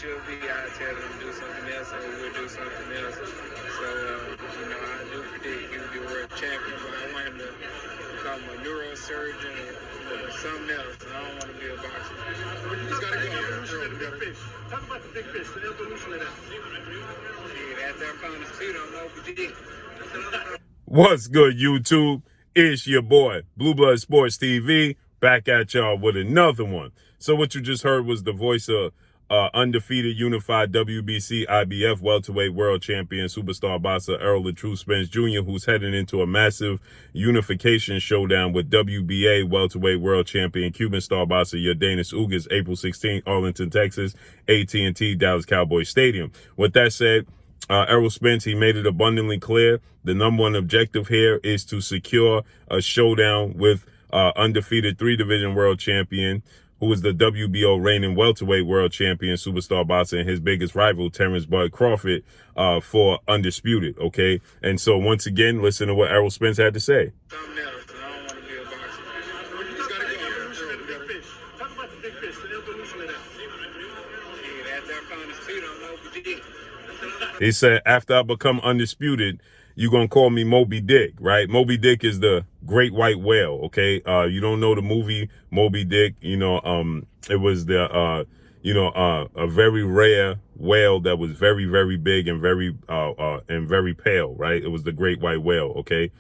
should be, I tell them to do something else, or we'll do something else. So, I do predict he will be world champion, but I want him to become a neurosurgeon or something else. I don't want to be a boxer. He's got to go. Evolution of the big fish. Talk about the big fish, the evolution of that. Yeah, after I found his feet on Moby. What's good, YouTube? It's your boy, Blue Blood Sports TV, back at y'all with another one. So what you just heard was the voice of undefeated, unified WBC, IBF welterweight world champion, superstar boxer Errol Spence Jr., who's heading into a massive unification showdown with WBA welterweight world champion, Cuban star boxer YORDENIS UGAS, April 16th, Arlington, Texas, AT&T Dallas Cowboys Stadium. With that said, Errol Spence, he made it abundantly clear the number one objective here is to secure a showdown with undefeated three-division world champion, who is the WBO reigning welterweight world champion, superstar boxer, and his biggest rival, Terence Crawford, for undisputed, okay? And so, once again, listen to what Errol Spence had to say. Something else. I don't want to be a boxer. He's got to go. Evolution of the big fish. Talk about the big fish, the evolution of that. Yeah, after I found his feet on Moby. He said, after I become undisputed, you're going to call me Moby Dick, right? Moby Dick is the great white whale, okay? You don't know the movie Moby Dick, it was a very rare whale that was very, very big and very pale, right? It was the great white whale, okay?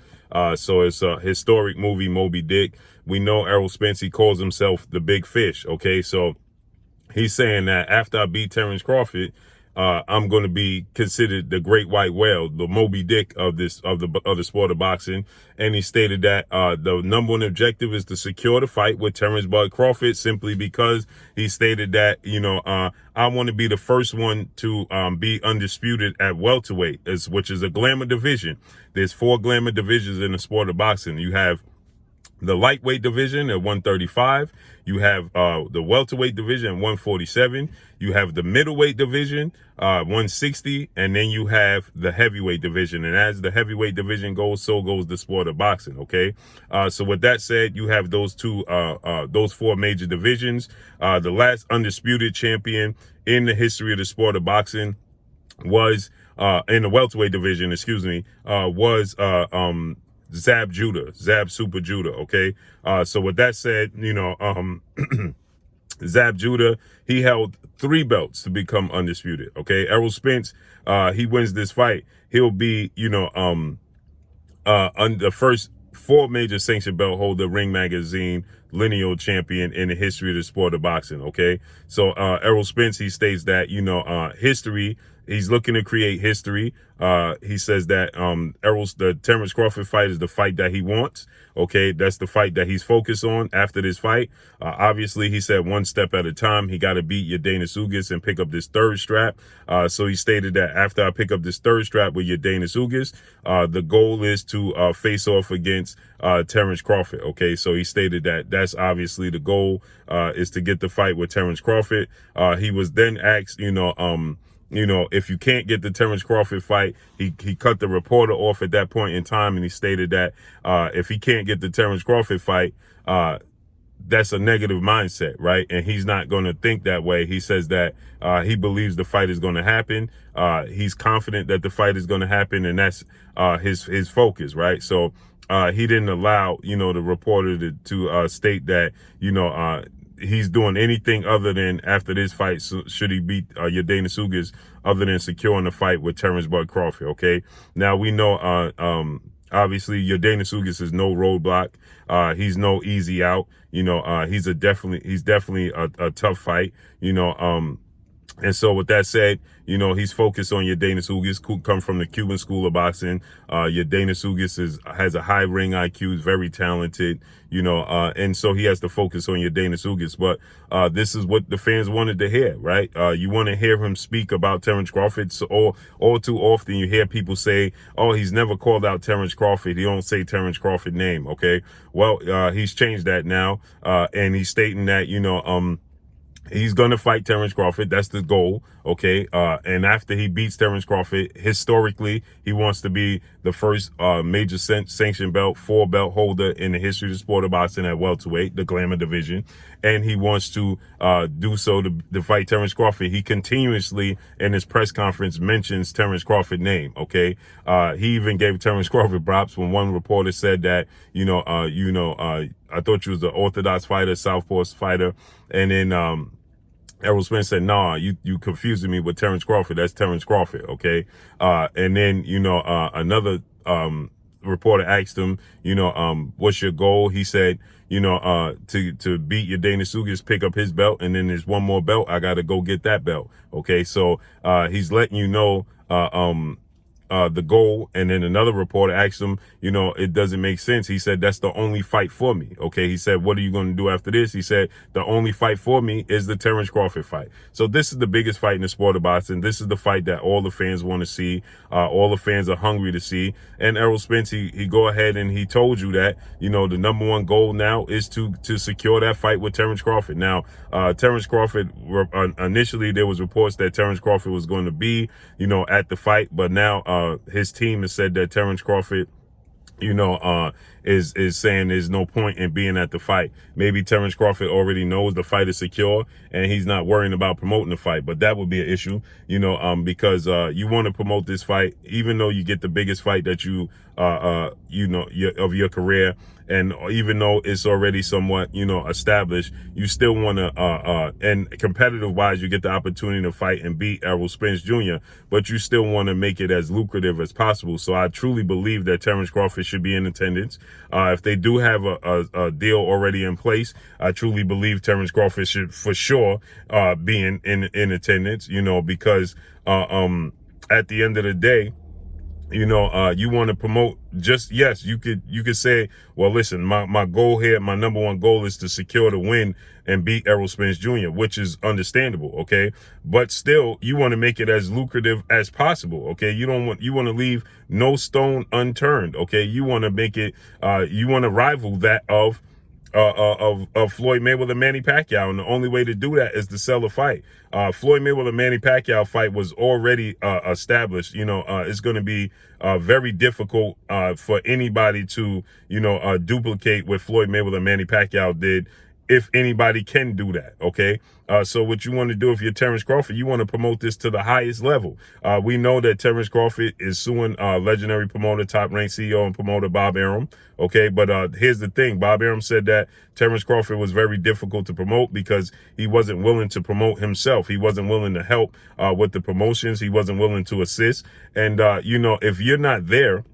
So it's a historic movie, Moby Dick. We know Errol Spence, he calls himself the big fish, okay? So he's saying that after I beat Terence Crawford, I'm going to be considered the great white whale, the Moby Dick of the sport of boxing. And he stated that the number one objective is to secure the fight with Terence Crawford, simply because he stated that, I want to be the first one to be undisputed at welterweight, which is a glamour division. There's 4 glamour divisions in the sport of boxing. You have the lightweight division at 135. You have the welterweight division at 147. You have the middleweight division, 160. And then you have the heavyweight division. And as the heavyweight division goes, so goes the sport of boxing, okay? So with that said, you have those 4 major divisions. The last undisputed champion in the history of the sport of boxing was, in the welterweight division, was Zab Super Judah, okay? So with that said, Zab Judah, he held 3 belts to become undisputed, okay? Errol Spence, he wins this fight. He'll be, the first 4 major sanctioned belt holder, Ring Magazine lineal champion in the history of the sport of boxing, okay? So Errol Spence, he states that, history, he's looking to create history. He says that the Terence Crawford fight is the fight that he wants. Okay, that's the fight that he's focused on after this fight. Obviously, he said one step at a time. He got to beat YORDENIS UGAS and pick up this 3rd strap. So he stated that after I pick up this 3rd strap with YORDENIS UGAS, the goal is to face off against Terence Crawford. Okay, so he stated that that's obviously the goal, is to get the fight with Terence Crawford. He was then asked, if you can't get the Terence Crawford fight, he cut the reporter off at that point in time, and he stated that if he can't get the Terence Crawford fight, that's a negative mindset, right? And he's not going to think that way. He says that he believes the fight is going to happen. He's confident that the fight is going to happen, and that's his focus, right? So he didn't allow, the reporter to state that, he's doing anything other than, after this fight, should he beat YORDENIS UGAS, other than securing the fight with Terence Crawford, okay? Now, we know, obviously, YORDENIS UGAS is no roadblock. He's no easy out. He's definitely a tough fight, and so with that said, he's focused on YORDENIS UGAS, come from the Cuban school of boxing. YORDENIS UGAS has a high ring IQ, is very talented, and so he has to focus on YORDENIS UGAS. But this is what the fans wanted to hear, right? You want to hear him speak about Terence Crawford. So all too often you hear people say, oh, he's never called out Terence Crawford. He don't say Terence Crawford name, okay? Well, he's changed that now, and he's stating that, He's going to fight Terence Crawford. That's the goal. Okay. And after he beats Terence Crawford, historically, he wants to be the first major sanctioned belt, 4-belt holder in the history of the sport of boxing at welterweight, the glamour division. And he wants to do so to fight Terence Crawford. He continuously in his press conference mentions Terence Crawford's name. Okay. He even gave Terence Crawford props when one reporter said that, I thought you was an orthodox fighter, southpaw fighter. And then, Errol Spence said, nah, you confusing me with Terence Crawford. That's Terence Crawford. Okay. And then, another, reporter asked him, what's your goal? He said, to beat your Danish UGAS, pick up his belt. And then there's one more belt. I got to go get that belt. Okay. So, he's letting you know, the goal. And then another reporter asked him, it doesn't make sense. He said, that's the only fight for me. Okay. He said, what are you going to do after this? He said, the only fight for me is the Terence Crawford fight. So this is the biggest fight in the sport of boxing. This is the fight that all the fans want to see. All the fans are hungry to see. And Errol Spence, he go ahead and he told you that, the number one goal now is to secure that fight with Terence Crawford. Now, Terence Crawford, initially there was reports that Terence Crawford was going to be, at the fight, but now, his team has said that Terence Crawford, is saying there's no point in being at the fight. Maybe Terence Crawford already knows the fight is secure and he's not worrying about promoting the fight, but that would be an issue, because, you want to promote this fight, even though you get the biggest fight that of your career. And even though it's already somewhat, established, you still want to, and competitive wise, you get the opportunity to fight and beat Errol Spence Jr., but you still want to make it as lucrative as possible. So I truly believe that Terence Crawford should be in attendance. If they do have a deal already in place, I truly believe Terence Crawford should for sure, be in attendance, because, at the end of the day, you want to promote yes, you could say, well, listen, my goal here, my number one goal is to secure the win and beat Errol Spence Jr., which is understandable. Okay. But still, you want to make it as lucrative as possible. Okay. You want to leave no stone unturned. Okay. You want to make it, you want to rival that of Floyd Mayweather Manny Pacquiao, and the only way to do that is to sell a fight. Floyd Mayweather Manny Pacquiao fight was already established. It's going to be very difficult for anybody to duplicate what Floyd Mayweather Manny Pacquiao did, if anybody can do that. Okay. So what you want to do if you're Terence Crawford, you want to promote this to the highest level. We know that Terence Crawford is suing legendary promoter, top-ranked CEO and promoter Bob Arum. Okay, but here's the thing. Bob Arum said that Terence Crawford was very difficult to promote because he wasn't willing to promote himself. He wasn't willing to help with the promotions. He wasn't willing to assist. And, if you're not there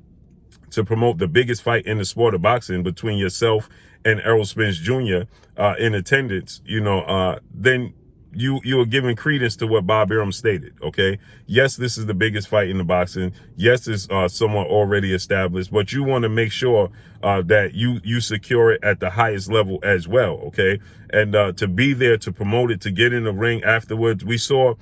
to promote the biggest fight in the sport of boxing between yourself and Errol Spence Jr. In attendance, then you are giving credence to what Bob Arum stated. Okay. Yes, this is the biggest fight in the boxing. Yes, it's somewhat already established, but you want to make sure that you secure it at the highest level as well. Okay. And to be there to promote it, to get in the ring afterwards. We saw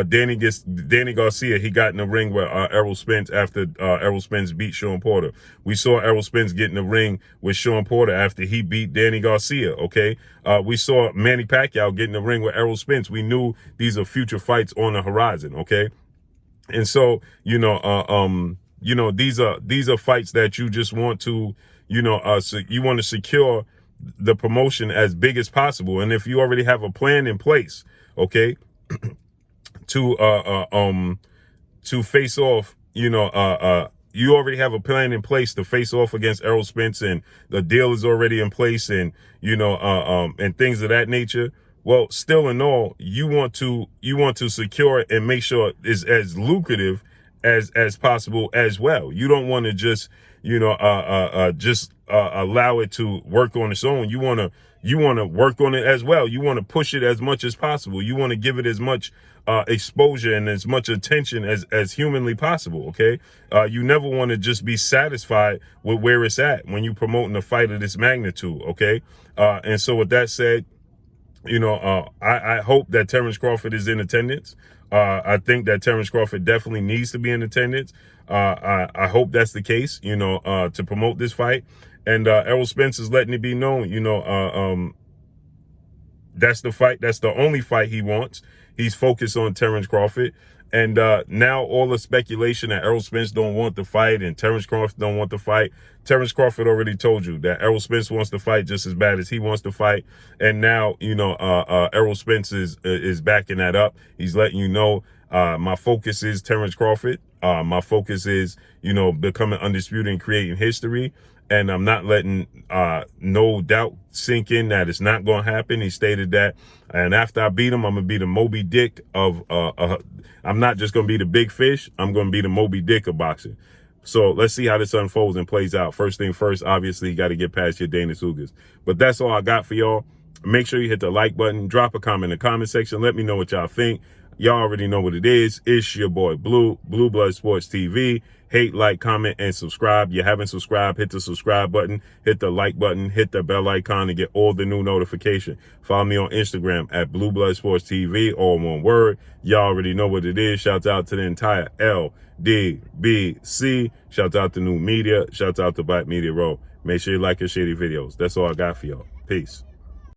Danny Garcia. He got in the ring with Errol Spence after Errol Spence beat Sean Porter. We saw Errol Spence get in the ring with Sean Porter after he beat Danny Garcia. Okay. We saw Manny Pacquiao get in the ring with Errol Spence. We knew these are future fights on the horizon. Okay. And so, these are fights that you just want to, so you want to secure the promotion as big as possible. And if you already have a plan in place, okay, to face off, you already have a plan in place to face off against Errol Spence, and the deal is already in place, and, and things of that nature. Well, still in all, you want to secure it and make sure it's as lucrative as possible as well. You don't want to just, allow it to work on its own. You want to work on it as well. You want to push it as much as possible. You want to give it as much exposure and as much attention as humanly possible. Okay. You never want to just be satisfied with where it's at when you're promoting a fight of this magnitude. Okay. And so with that said, I hope that Terence Crawford is in attendance. I think that Terence Crawford definitely needs to be in attendance. I hope that's the case, to promote this fight. And Errol Spence is letting it be known, That's the fight. That's the only fight he wants. He's focused on Terence Crawford. And now all the speculation that Errol Spence don't want to fight and Terence Crawford don't want to fight. Terence Crawford already told you that Errol Spence wants to fight just as bad as he wants to fight. And now, you know, Errol Spence is backing that up. He's letting you know, my focus is Terence Crawford. My focus is, you know, becoming undisputed and creating history. And I'm not letting no doubt sink in that it's not going to happen. He stated that. And after I beat him, I'm going to be the Moby Dick of, I'm not just going to be the big fish. I'm going to be the Moby Dick of boxing. So let's see how this unfolds and plays out. First thing first, obviously, you got to get past your Dana UGAS. But that's all I got for y'all. Make sure you hit the like button. Drop a comment in the comment section. Let me know what y'all think. Y'all already know what it is. It's your boy Blue Blood Sports TV. Hate, like, comment, and subscribe. You haven't subscribed, hit the subscribe button, hit the like button, hit the bell icon to get all the new notification. Follow me on Instagram at Blue Blood Sports TV, all one word. Y'all already know what it is. Shout out to the entire LDBC. Shout out to New Media. Shout out to Black Media Row. Make sure you like and share the videos. That's all I got for y'all. Peace.